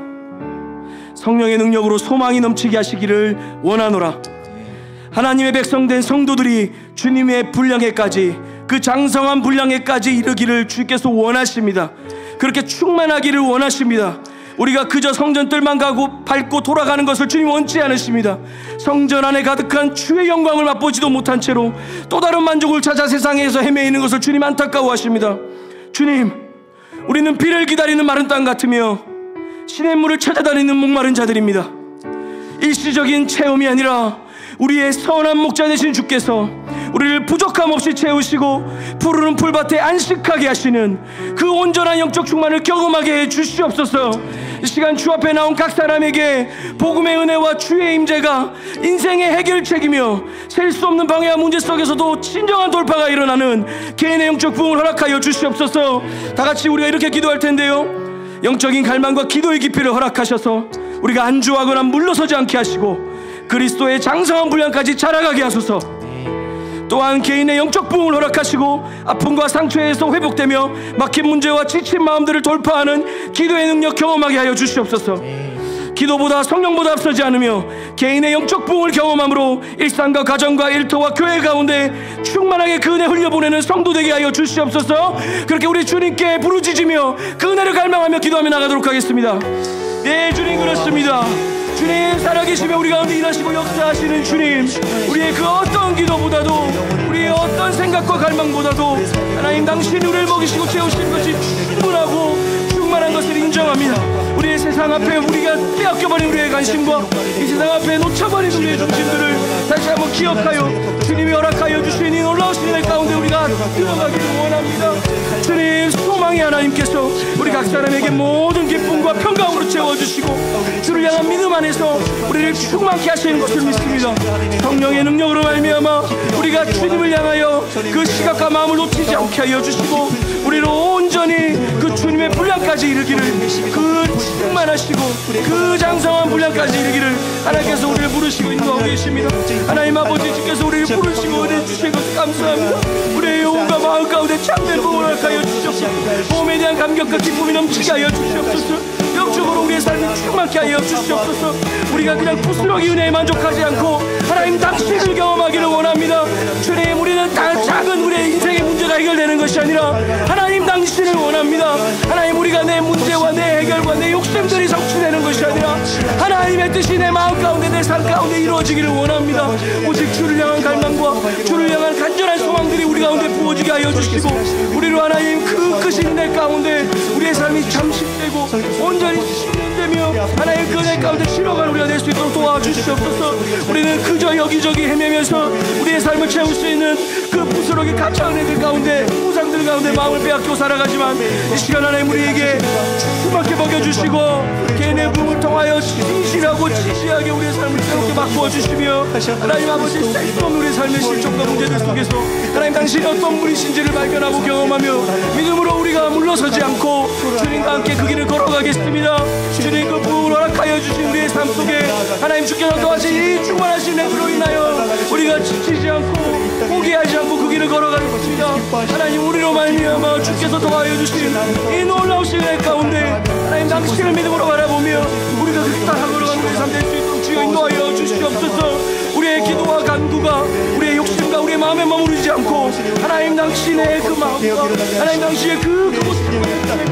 성령의 능력으로 소망이 넘치게 하시기를 원하노라. 하나님의 백성된 성도들이 주님의 분량에까지, 그 장성한 분량에까지 이르기를 주께서 원하십니다. 그렇게 충만하기를 원하십니다. 우리가 그저 성전 뜰만 가고 밟고 돌아가는 것을 주님 원치 않으십니다. 성전 안에 가득한 주의 영광을 맛보지도 못한 채로 또 다른 만족을 찾아 세상에서 헤매이는 것을 주님 안타까워하십니다. 주님, 우리는 비를 기다리는 마른 땅 같으며 시냇물을 찾아다니는 목마른 자들입니다. 일시적인 체험이 아니라 우리의 선한 목자 되신 주께서 우리를 부족함 없이 채우시고 푸르른 풀밭에 안식하게 하시는 그 온전한 영적 충만을 경험하게 해 주시옵소서. 이 시간 주 앞에 나온 각 사람에게 복음의 은혜와 주의 임재가 인생의 해결책이며 셀 수 없는 방해와 문제 속에서도 진정한 돌파가 일어나는 개인의 영적 부흥을 허락하여 주시옵소서. 다같이 우리가 이렇게 기도할 텐데요, 영적인 갈망과 기도의 깊이를 허락하셔서 우리가 안주하거나 물러서지 않게 하시고 그리스도의 장성한 분량까지 자라가게 하소서. 또한 개인의 영적 부흥을 허락하시고 아픔과 상처에서 회복되며 막힌 문제와 지친 마음들을 돌파하는 기도의 능력 경험하게 하여 주시옵소서. 기도보다 성령보다 앞서지 않으며 개인의 영적 부흥을 경험함으로 일상과 가정과 일터와 교회 가운데 충만하게 그 은혜 흘려보내는 성도 되게 하여 주시옵소서. 그렇게 우리 주님께 부르짖으며 그 은혜를 갈망하며 기도하며 나가도록 하겠습니다. 네, 주님 그렇습니다. 주님 살아계시며 우리 가운데 일하시고 역사하시는 주님, 우리의 그 어떤 기도보다도 우리의 어떤 생각과 갈망보다도 하나님 당신이 우리를 먹이시고 채우시는 것이 충분하고 충만한 것을 인정합니다. 우리의 세상 앞에 우리가 빼앗겨버린 우리의 관심과 이 세상 앞에 놓쳐버린 우리의 중심들을 다시 한번 기억하여 주님이 허락하여 주신 이 놀라우신 날 가운데 우리가 들어가기를 원합니다. 주님, 소망의 하나님께서 우리 각 사람에게 모든 기쁨과 평강으로 채워주시고 주를 향한 믿음 안에서 우리를 충만케 하시는 것을 믿습니다. 성령의 능력으로 말미암아 우리가 주님을 향하여 그 시각과 마음을 놓치지 않게 하여 주시고 우리를 온전히 그 주님의 분량까지 이르기를, 그 충만하시고 그 장성한 분량까지 이르기를 하나님께서 우리를 부르시고 인도하고 계십니다. 하나님 아버지, 주께서 우리를 부르시고 은혜 주신 것을 감사합니다. 우리의 영혼과 마음 가운데 참된 부흥을 허락하여 주시옵소서. 몸에 대한 감격과 기쁨이 넘치게 하여 주시옵소서. 영적으로 우리의 삶을 충만케 하여 주시옵소서. 우리가 그냥 부스러기 은혜에 만족하지 않고 하나님 당신을 경험하기를 원합니다. 주님, 우리는 다 작은 우리의 인생의 문제가 해결되는 것이 아니라 하나님 당신을 원합니다. 하나님, 우리가 내 문제와 내 해결과 내 욕심들이 성취되는 것이 아니라 하나님의 뜻이 내 마음 가운데 내 삶 가운데 이루어지기를 원합니다. 오직 주를 향한 갈망과 주를 향한 간절한 소망들이 우리 가운데 부어지게 하여 주시고, 우리로 하나님 그 끝인 내 가운데 우리의 삶이 잠식되고 온전히 실현되며 하나님 그 내 가운데 실어간 우리가 될 수 있도록 도와주시옵소서. 우리는 그저 여기저기 헤매면서 우리의 삶을 채울 수 있는 그 부스러기 가짜은 애들 가운데, 우상들 가운데 마음을 빼앗기고 살아가지만, 이 시간 하나님 우리에게 수밖에 먹여주시고 개인의 부흥을 통하여 진실하고 진지하게 우리의 삶을 새롭게 바꾸어 주시며, 하나님 아버지 셀수 없는 우리의 삶의 실종과 문제들 속에서 하나님 당신이 어떤 분이신지를 발견하고 경험하며 믿음으로 우리가 물러서지 않고 주님과 함께 그 길을 걸어가겠습니다. 주님 그 부흥을 허락하여 주신 우리의 삶 속에 하나님 주께서 또하신 이 충만하신 은혜로 인하여 우리가 지치지 않고 포기하지 않고 그 길을 걸어가는 것입니다. 하나님, 우리로 말미암아 주께서 도와여 주신 이 놀라우신 은혜 가운데 하나님 당신을 믿음으로 바라보며 우리가 그 따라 걸어가는 우리 삶 될 수 있도록 주여 인도하여 주시옵소서. 우리의 기도와 간구가 우리의 욕심과 우리의 마음에 머무르지 않고 하나님 당신의 그 마음과 하나님 당신의 그곳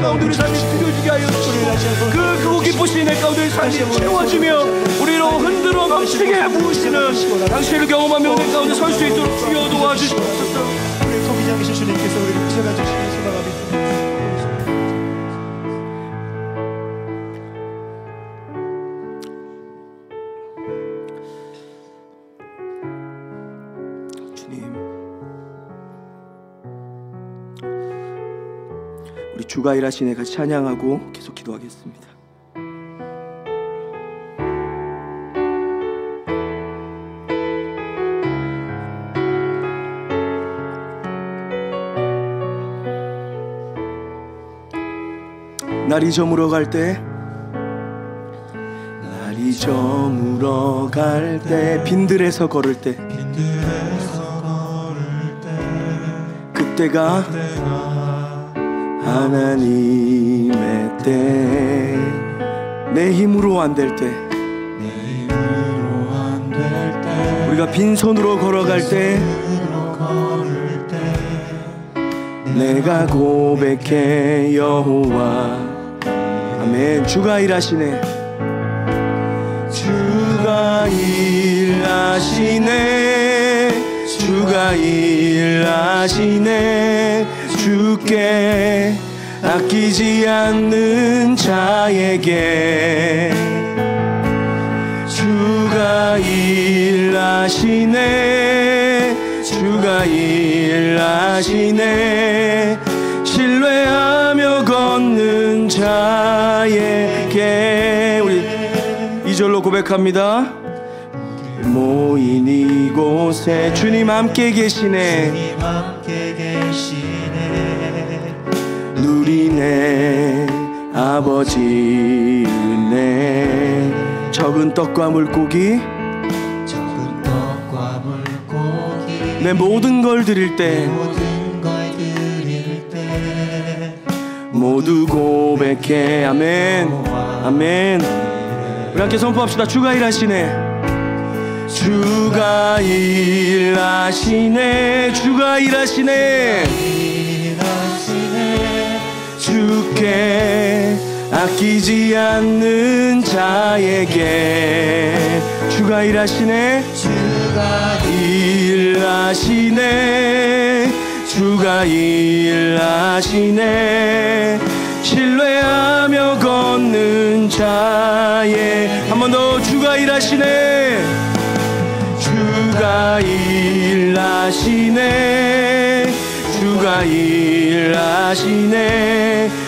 가운데 우리 삶이 드려지게 하여 주시고, 그곳 기쁘신 내 가운데 우리 삶이 채워지며 우리로 흔들어 넘치게 부으시는 당신을 경험하며 내 가운데 설 수 있도록 주여 도와주시옵소서. 우리 소비장 계신 주님께서 우리를 붙여가주시는 소망합니다. 우리 주가 일하시네 같이 찬양하고 계속 기도하겠습니다. 날이 저물어 갈 때, 날이 저물어 갈 때, 빈들에서 걸을 때, 그때가 하나님의 때, 내 힘으로 안 될 때, 우리가 빈손으로 걸어갈 때, 내가 고백해 여호와. 아멘. 주가 일하시네, 주가 일하시네, 주가 일하시네. 주께 아끼지 않는 자에게 주가 일하시네, 주가 일하시네. 신뢰하며 걷는 자에게. 우리 2절로 고백합니다. 모인 이곳에 주님 함께 계시네, 누리네 아버지 은혜. 적은 떡과 물고기, 내 모든 걸 드릴 때 모두 고백해. 아멘, 아멘. 우리 함께 선포합시다. 주가 일하시네, 주가 일하시네, 주가 일하시네. 주께 아끼지 않는 자에게 주가 일하시네, 주가 일하시네, 주가 일하시네. 신뢰하며 걷는 자에. 한 번 더. 주가 일하시네, 주가 일하시네, 주가 일하시네.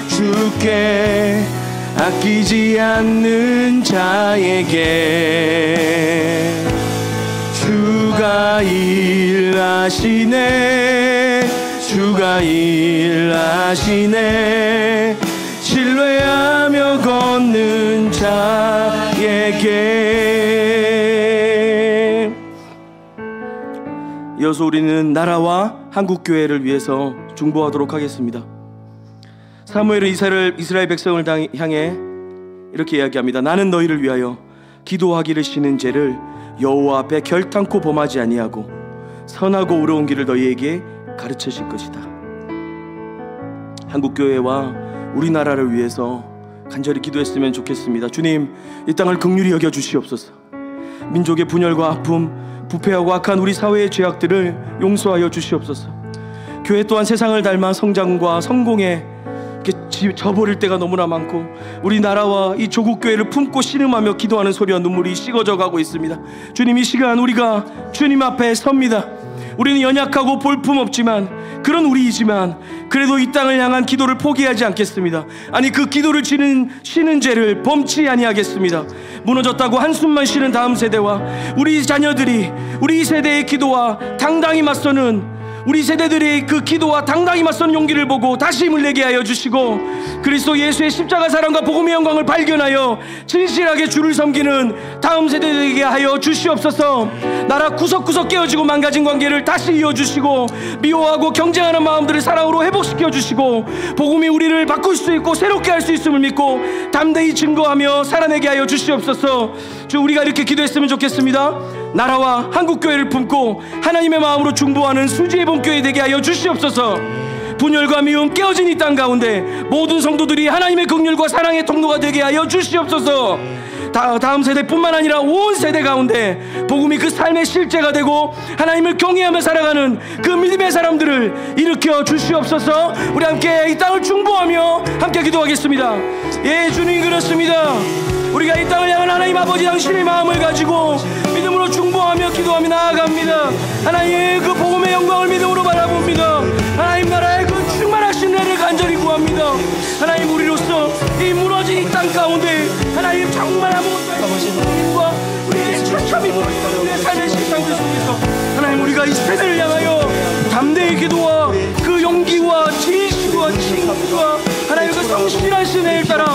주께 아끼지 않는 자에게 주가 일하시네, 주가 일하시네. 신뢰하며 걷는 자에게. 이어서 우리는 나라와 한국교회를 위해서 중보하도록 하겠습니다. 사무엘은 이스라엘 백성을 향해 이렇게 이야기합니다. 나는 너희를 위하여 기도하기를 쉬는 죄를 여호와 앞에 결단코 범하지 아니하고 선하고 의로운 길을 너희에게 가르치실 것이다. 한국교회와 우리나라를 위해서 간절히 기도했으면 좋겠습니다. 주님, 이 땅을 긍휼히 여겨 주시옵소서. 민족의 분열과 아픔, 부패하고 악한 우리 사회의 죄악들을 용서하여 주시옵소서. 교회 또한 세상을 닮아 성장과 성공에 저버릴 때가 너무나 많고, 우리나라와 이 조국 교회를 품고 신음하며 기도하는 소리와 눈물이 식어져 가고 있습니다. 주님, 이 시간 우리가 주님 앞에 섭니다. 우리는 연약하고 볼품없지만, 그런 우리이지만 그래도 이 땅을 향한 기도를 포기하지 않겠습니다. 아니, 그 기도를 쉬는 죄를 범치 아니하겠습니다. 무너졌다고 한숨만 쉬는 다음 세대와 우리 자녀들이 우리 세대의 기도와 당당히 맞서는, 우리 세대들이 그 기도와 당당히 맞서는 용기를 보고 다시 힘을 내게 하여 주시고, 그리스도 예수의 십자가 사랑과 복음의 영광을 발견하여 진실하게 주를 섬기는 다음 세대들에게 하여 주시옵소서. 나라 구석구석 깨어지고 망가진 관계를 다시 이어주시고, 미워하고 경쟁하는 마음들을 사랑으로 회복시켜 주시고, 복음이 우리를 바꿀 수 있고 새롭게 할 수 있음을 믿고 담대히 증거하며 살아내게 하여 주시옵소서. 주, 우리가 이렇게 기도했으면 좋겠습니다. 나라와 한국교회를 품고 하나님의 마음으로 중보하는 수지의 본교회 되게 하여 주시옵소서. 분열과 미움 깨어진 이 땅 가운데 모든 성도들이 하나님의 긍휼과 사랑의 통로가 되게 하여 주시옵소서. 다음 세대뿐만 아니라 온 세대 가운데 복음이 그 삶의 실제가 되고 하나님을 경외하며 살아가는 그 믿음의 사람들을 일으켜 주시옵소서. 우리 함께 이 땅을 중보하며 함께 기도하겠습니다. 예, 주님, 그렇습니다. 우리가 이 땅을 향한 하나님 아버지 당신의 마음을 가지고 믿음으로 중보하며 기도하며 나아갑니다. 하나님의 그 복음의 영광을 믿음으로 바라봅니다. 하나님 나라의 그 충만하신 은혜를 간절히 구합니다. 하나님, 우리로서 이 무너진 이 땅 가운데 하나님 정말 아무것도 없는 우리과 우리의 처참히 보이는 우리의 삶의 실상들 속에서 하나님, 우리가 이 세대를 향하여 담대의 기도와 그 용기와 지식과 칭과 하나님 그 성실하신 은혜를 따라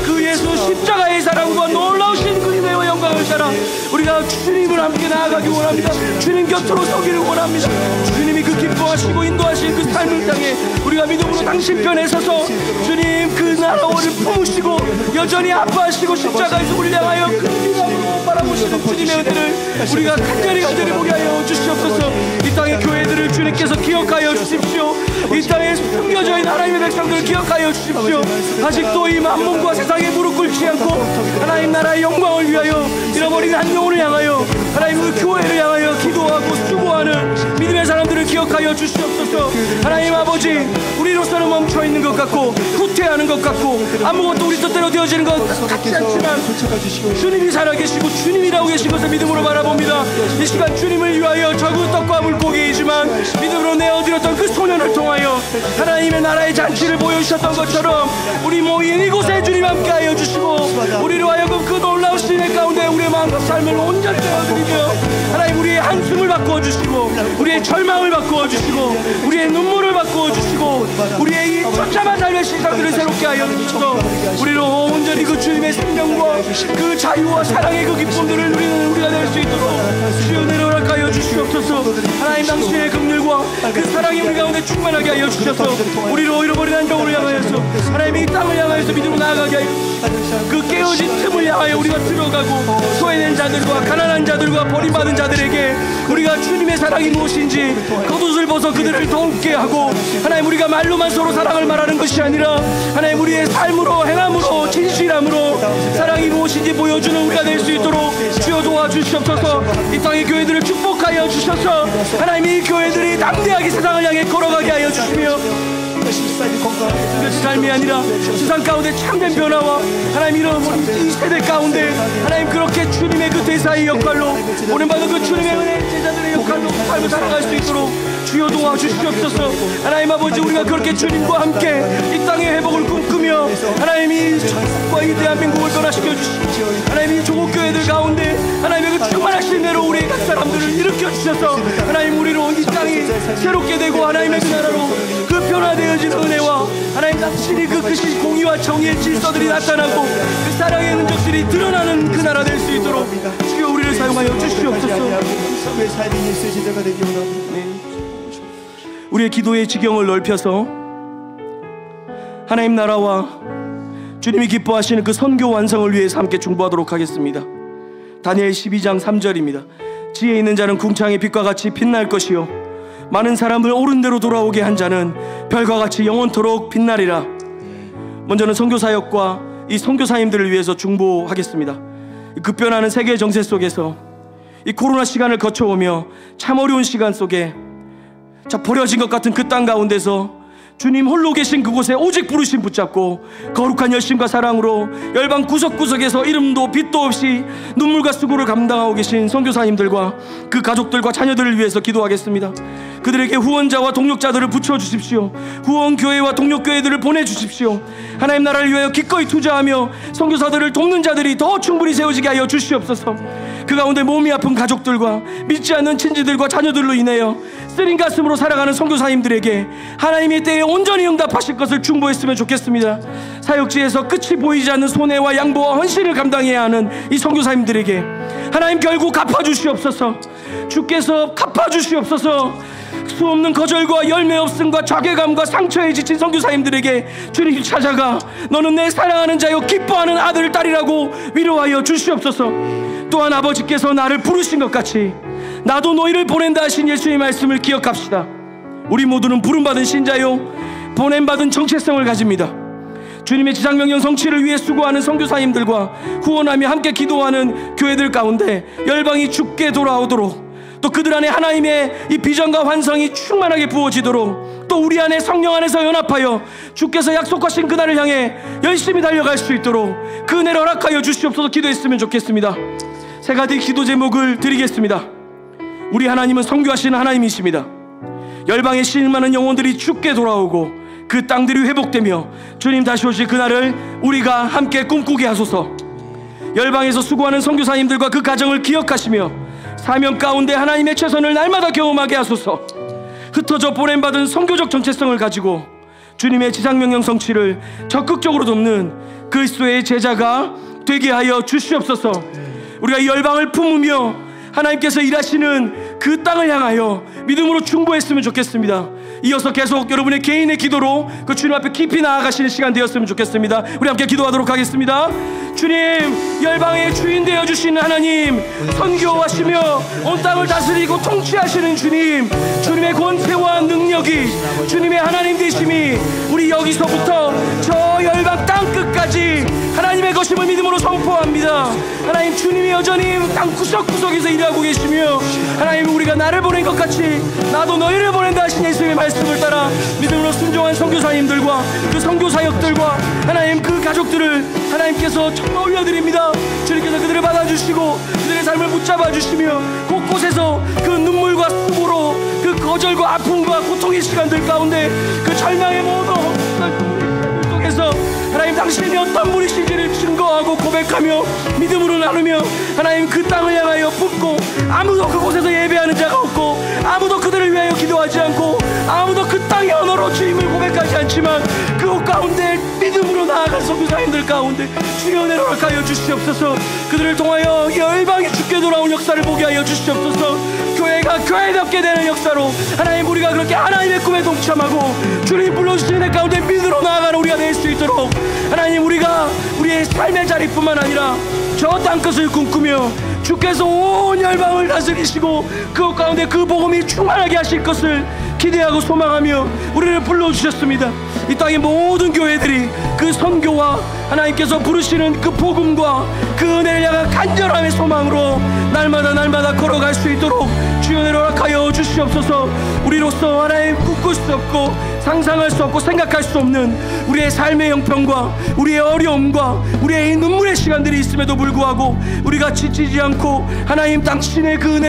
그 예수 십자가의 사랑과 놀라우신 그 은혜와 영광을 따라 우리가 주님을 함께 나아가기 원합니다. 주님 곁으로 서기를 원합니다. 주님이 그 기뻐하시고 인도하신 그 삶을 향해 우리가 믿음으로 당신 편에 서서 주님 그 나라를 품으시고 여전히 아파하시고 십자가에서 우리를 향하여 그 미움으로 바라보시는 주님의 은혜를 우리가 간절히 보게 하여 주시옵소서. 이 땅의 교회들을 주님께서 기억하여 주십시오. 이 땅에 숨겨져 있는 하나님의 백성들을 기억하여 주십시오. 아직도 이 만몬과 세상에 무릎 꿇지 않고 하나님 나라의 영광을 위하여 잃어버린 한 영혼을 향하여 하나님 그 교회를 향하여 기도하고 수고하는 믿음의 사람들을 기억하여 주시옵소서. 하나님 아버지, 우리로서는 멈춰있는 것 같고 후퇴하는 것 같고 아무것도 우리 뜻대로 되어지는 것 같지 않지만 주님이 살아계시고 주님이라고 계신 것을 믿음으로 바라봅니다. 이 시간 주님을 위하여 적은 떡과 물고기이지만 믿음으로 내어드렸던 그 소년을 통하여 하나님의 나라의 잔치를 보여주셨던 것처럼 우리 모인 이곳에 주님 함께하여 주시고 우리로 하여금 그 놀라우신 의 가운데 우리의 마음과 삶을 온전히 되어드리며 하나님 우리의 한숨을 바꾸어주시고 우리의 절망을 바꾸어주시고 우리의 눈물을 바꾸어주시고 우리의 이 처참한 삶의 시선들을 새롭게 하여 주셔서 우리로 온전히 그 주님의 생명과 그 자유와 사랑의 그 기쁨들을 누리는 우리가 될 수 있도록 주여 은혜를 허락하여 주시옵소서. 하나님 당신의 긍휼과 그 사랑이 우리 가운데 충만하게 하여 주셔서 우리로 잃어버린 한 영혼을 향하여서 하나님의 이 땅을 향하여서 믿음으로 나아가게 하여 그 깨어진 틈을 향하여 우리가 들어가고 소외된 자들과 가난한 자들과 버림받은 자들에게 우리가 주님의 사랑이 무엇인지 겉옷을 벗어 그들을 더욱게 하고 하나님 우리가 말로만 서로 사랑을 말하는 것이 아니라 하나님 우리의 삶으로 행함으로 진실함으로 사랑이 무엇인지 보여주는 우리가 될 수 있도록 주여 도와주시옵소서. 이 땅의 교회들을 축복하여 주셔서 하나님 이 교회들이 담대하게 세상을 향해 걸어가게 하여 주시며 삶이 아니라 세상 가운데 참된 변화와 하나님 이런 이 세대 가운데 하나님 그렇게 주님의 그 대사의 역할로 오른받은 그 주님의 은혜 제자들의 역할로 삶을 살아갈 수 있도록 주여 도와주시옵소서. 하나님 아버지 우리가 그렇게 주님과 함께 이 땅의 회복을 꿈꾸며 하나님 이 천국과 이 대한민국을 변화시켜 주시고 하나님 이 조국교회들 가운데 하나님의 그 충만하신 대로 우리의 각 사람들을 일으켜 주셔서 하나님 우리로 이 땅이 새롭게 되고 하나님의 그 나라로 그 변화되어진 은혜와 하나님 당신이 그 크신 공의와 정의의 질서들이 나타나고 그 사랑의 흔적들이 드러나는 그 나라 될 수 있도록 주여 우리를 사용하여 주시옵소서. 우리의 기도의 지경을 넓혀서 하나님 나라와 주님이 기뻐하시는 그 선교 완성을 위해서 함께 중보하도록 하겠습니다. 다니엘 12장 3절입니다. 지혜 있는 자는 궁창의 빛과 같이 빛날 것이요 많은 사람을 옳은 대로 돌아오게 한 자는 별과 같이 영원토록 빛나리라. 먼저는 선교사역과 이 선교사님들을 위해서 중보하겠습니다. 급변하는 세계 정세 속에서 이 코로나 시간을 거쳐오며 참 어려운 시간 속에 버려진 것 같은 그 땅 가운데서 주님 홀로 계신 그곳에 오직 부르심 붙잡고 거룩한 열심과 사랑으로 열방 구석구석에서 이름도 빛도 없이 눈물과 수고를 감당하고 계신 선교사님들과 그 가족들과 자녀들을 위해서 기도하겠습니다. 그들에게 후원자와 동력자들을 붙여주십시오. 후원교회와 동력교회들을 보내주십시오. 하나님 나라를 위하여 기꺼이 투자하며 선교사들을 돕는 자들이 더 충분히 세워지게 하여 주시옵소서. 그 가운데 몸이 아픈 가족들과 믿지 않는 친지들과 자녀들로 인하여 쓰린 가슴으로 살아가는 선교사님들에게 하나님의 때에 온전히 응답하실 것을 중보했으면 좋겠습니다. 사역지에서 끝이 보이지 않는 손해와 양보와 헌신을 감당해야 하는 이 선교사님들에게 하나님 결국 갚아주시옵소서. 주께서 갚아주시옵소서. 수없는 거절과 열매 없음과 자괴감과 상처에 지친 선교사님들에게 주님 찾아가 너는 내 사랑하는 자요 기뻐하는 아들 딸이라고 위로하여 주시옵소서. 또한 아버지께서 나를 부르신 것 같이 나도 너희를 보낸다 하신 예수의 말씀을 기억합시다. 우리 모두는 부름받은 신자요 보냄받은 정체성을 가집니다. 주님의 지상명령 성취를 위해 수고하는 선교사님들과 후원하며 함께 기도하는 교회들 가운데 열방이 주께 돌아오도록, 또 그들 안에 하나님의 이 비전과 환상이 충만하게 부어지도록, 또 우리 안에 성령 안에서 연합하여 주께서 약속하신 그날을 향해 열심히 달려갈 수 있도록 그 은혜를 허락하여 주시옵소서. 기도했으면 좋겠습니다. 세 가지 기도 제목을 드리겠습니다. 우리 하나님은 선교하시는 하나님이십니다. 열방에 실 많은 영혼들이 주께 돌아오고 그 땅들이 회복되며 주님 다시 오실 그날을 우리가 함께 꿈꾸게 하소서. 열방에서 수고하는 선교사님들과 그 가정을 기억하시며 사명 가운데 하나님의 최선을 날마다 경험하게 하소서. 흩어져 보냄받은 선교적 정체성을 가지고 주님의 지상명령 성취를 적극적으로 돕는 그리스도의 제자가 되게 하여 주시옵소서. 우리가 이 열방을 품으며 하나님께서 일하시는 그 땅을 향하여 믿음으로 중보했으면 좋겠습니다. 이어서 계속 여러분의 개인의 기도로 그 주님 앞에 깊이 나아가시는 시간 되었으면 좋겠습니다. 우리 함께 기도하도록 하겠습니다. 주님, 열방의 주인 되어주시는 하나님, 선교하시며 온 땅을 다스리고 통치하시는 주님, 주님의 권세와 능력이, 주님의 하나님 되심이 우리 여기서부터 저 열방 땅 끝까지 하나님의 것임을 믿음으로 선포합니다. 하나님, 주님이 여전히 땅 구석구석에서 일하고 계시며 하나님, 우리가 나를 보낸 것 같이 나도 너희를 보낸다 하신 예수의 말씀을 따라 믿음으로 순종한 선교사님들과 그 선교사역들과 하나님 그 가족들을 하나님께서 정말 올려드립니다. 주님께서 그들을 받아주시고 그들의 삶을 붙잡아 주시며 곳곳에서 그 눈물과 수고로 그 거절과 아픔과 고통의 시간들 가운데 그 절망의 모든 속에서 하나님 당신이 어떤 분이신지를 증거하고 고백하며 믿음으로 나누며 하나님 그 땅을 향하여 품고 아무도 그곳에서 예배하는 자가 없고 아무도 그들을 위하여 기도하지 않고 아무도 그 땅의 언어로 주님을 고백하지 않지만 그곳 가운데 믿음으로 나아간 선교사님들 가운데 주의 은혜를 허락하여 주시옵소서. 그들을 통하여 열방이 주께 돌아온 역사를 보게 하여 주시옵소서. 교회가 교회답게 되는 역사로 하나님 우리가 그렇게 하나님의 꿈에 동참하고 주님 불러주시는 데 가운데 믿음으로 나아가는 우리가 될 수 있도록 하나님 우리가 우리의 삶의 자리뿐만 아니라 저 땅끝을 꿈꾸며 주께서 온 열방을 다스리시고 그 가운데 그 복음이 충만하게 하실 것을 기대하고 소망하며 우리를 불러주셨습니다. 이 땅의 모든 교회들이 그 선교와 하나님께서 부르시는 그 복음과 그 은혜를 향한 간절함의 소망으로 날마다 걸어갈 수 있도록 주의 은혜를 허락하여 주시옵소서. 우리로서 하나님 꿈꿀 수 없고 상상할 수 없고 생각할 수 없는 우리의 삶의 형편과 우리의 어려움과 우리의 눈물의 시간들이 있음에도 불구하고 우리가 지치지 않고 하나님 당신의 그 은혜